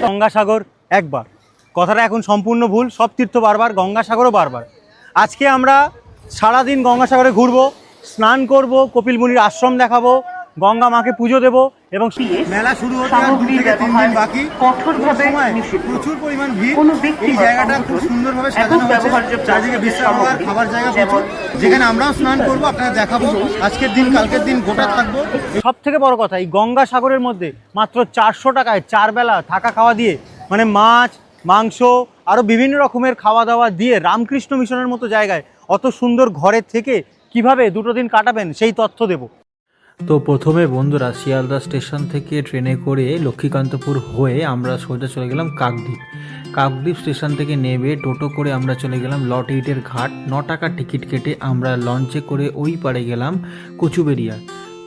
গঙ্গাসাগর একবার, কথাটা এখন সম্পূর্ণ ভুল। সব তীর্থ বারবার, গঙ্গাসাগরও বারবার। আজকে আমরা সারাদিন গঙ্গাসাগরে ঘুরবো, স্নান করব, কপিল মুনির আশ্রম দেখাবো, গঙ্গা মাকে পুজো দেবো এবং মেলা শুরু হতে আর 2 থেকে 3 দিন বাকি। প্রচুর পরিমাণ ভিড়। এই জায়গাটা খুব সুন্দরভাবে সাজানো হয়েছে, চারদিকে বিশ্রাম করার খাবার জায়গা প্রচুর, যেখানে আমরাও স্নান করবো, আপনারা দেখাবো। আজকের দিন কালকের দিন গোটা থাকবো। সব থেকে বড় কথা, এই গঙ্গাসাগরের মধ্যে মাত্র 400 টাকায় 4 বেলা থাকা খাওয়া দিয়ে, মানে মাছ মাংস আরও বিভিন্ন রকমের খাওয়া দাওয়া দিয়ে রামকৃষ্ণ মিশনের মতো জায়গায় অত সুন্দর ঘরে থেকে কিভাবে 2 দিন কাটাবেন সেই তথ্য দেব। তো প্রথমে বন্ধুরা শিয়ালদা স্টেশন থেকে ট্রেনে করে লক্ষ্মীকান্তপুর হয়ে আমরা সোজা চলে গেলাম কাকদ্বীপ। কাকদ্বীপ স্টেশন থেকে নেমে টোটো করে আমরা চলে গেলাম লট 8-এর ঘাট। 9 টাকা টিকিট কেটে আমরা লঞ্চে করে ওই পারে গেলাম কচুবেড়িয়া।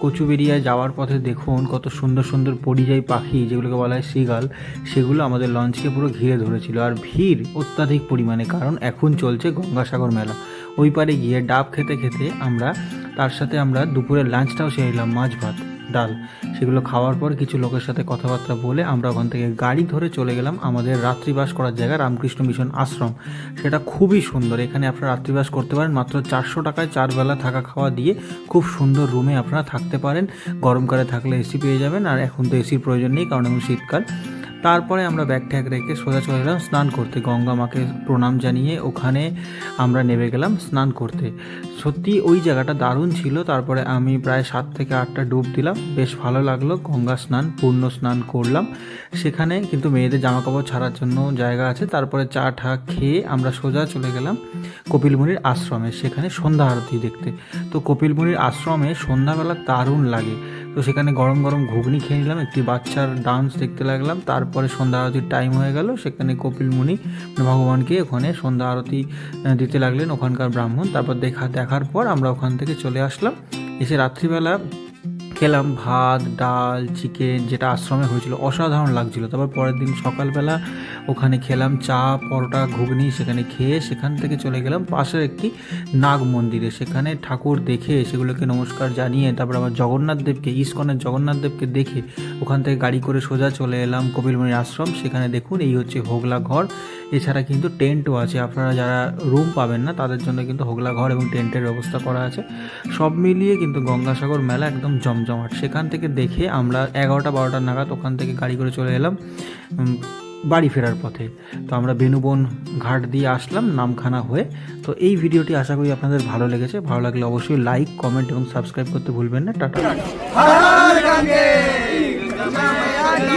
কচুবেড়িয়ায় যাওয়ার পথে দেখুন কত সুন্দর সুন্দর পরিযায়ী পাখি, যেগুলোকে বলা হয় সিগাল, সেগুলো আমাদের লঞ্চকে পুরো ঘিরে ধরেছিল। আর ভিড় অত্যাধিক পরিমাণে, কারণ এখন চলছে গঙ্গাসাগর মেলা। ওই পারে গিয়ে ডাব খেতে খেতে আমরা তার সাথে আমরা দুপুরের লাঞ্চটাও সেরে নিলাম, মাছ ভাত ডাল। সেগুলো খাওয়ার পর কিছু লোকের সাথে কথাবার্তা বলে আমরা ওখান থেকে গাড়ি ধরে চলে গেলাম আমাদের রাত্রিবাস করার জায়গা রামকৃষ্ণ মিশন আশ্রম। সেটা খুবই সুন্দর, এখানে আপনারা রাত্রিবাস করতে পারেন মাত্র 400 টাকায় 4 বেলা থাকা খাওয়া দিয়ে। খুব সুন্দর রুমে আপনারা থাকতে পারেন, গরমকালে থাকলে এসি পেয়ে যাবেন, আর এখন তো এসির প্রয়োজন নেই কারণ এখন শীতকাল। তারপরে আমরা ব্যাগ ট্যাগ রেখে সোজা চলে গেলাম স্নান করতে। গঙ্গা মাকে প্রণাম জানিয়ে ওখানে আমরা নেমে গেলাম স্নান করতে। সত্যি ওই জায়গাটা দারুণ ছিল। তারপরে আমি প্রায় 7 থেকে 8টা ডুব দিলাম, বেশ ভালো লাগলো। গঙ্গা স্নান, পূর্ণ স্নান করলাম সেখানে, কিন্তু মেয়েদের জামাকাপড় ছাড়ার জন্য জায়গা আছে। তারপরে চা ঠা খেয়ে আমরা সোজা চলে গেলাম কপিল মুনির আশ্রমে, সেখানে সন্ধ্যা আরতি দেখতে। তো কপিল মুনির আশ্রমে সন্ধ্যাবেলা দারুণ লাগে। তো সেখানে গরম গরম ঘুগনি খেয়ে নিলাম, একটি বাচ্চার ডান্স দেখতে লাগলাম। তারপরে সন্ধ্যা আরতির টাইম হয়ে গেল, সেখানে কপিল মুনি ভগবানকে ওখানে সন্ধ্যা আরতি দিতে লাগলেন ওখানকার ব্রাহ্মণ। তারপর দেখার পর আমরা ওখান থেকে চলে আসলাম। এসে রাত্রিবেলা খেলাম ভাত ডাল চিকেন, যেটা আশ্রমে হয়েছিল, অসাধারণ লাগছিল। তারপর পরের দিন সকালবেলা ওখানে খেলাম চা পরোটা ঘুগনি। সেখানে খেয়ে সেখান থেকে চলে গেলাম পাশের একটি নাগ মন্দিরে, সেখানে ঠাকুর দেখে সেগুলোকে নমস্কার জানিয়ে তারপর আবার জগন্নাথ দেবকে, ইস্কনের জগন্নাথ দেবকে দেখে ওখান থেকে গাড়ি করে সোজা চলে এলাম কপিল মুনির আশ্রম। সেখানে দেখুন এই হচ্ছে হোগলা ঘর। এছাড়া কিন্তু টেন্টও আছে, আপনারা যারা রুম পাবেন না তাদের জন্য কিন্তু হোগলা ঘর এবং টেন্টের ব্যবস্থা করা আছে। সব মিলিয়ে কিন্তু গঙ্গাসাগর মেলা একদম জমজমাট। সেখান থেকে দেখে আমরা 11টা-12টা নাগাদ ওখান থেকে গাড়ি করে চলে এলাম বাড়ি ফেরার পথে। তো আমরা বেনুবন ঘাট দিয়ে আসলাম নামখানা হয়ে। তো এই ভিডিওটি আশা করি আপনাদের ভালো লেগেছে। ভালো লাগলে অবশ্যই লাইক কমেন্ট এবং সাবস্ক্রাইব করতে ভুলবেন না। টাটা।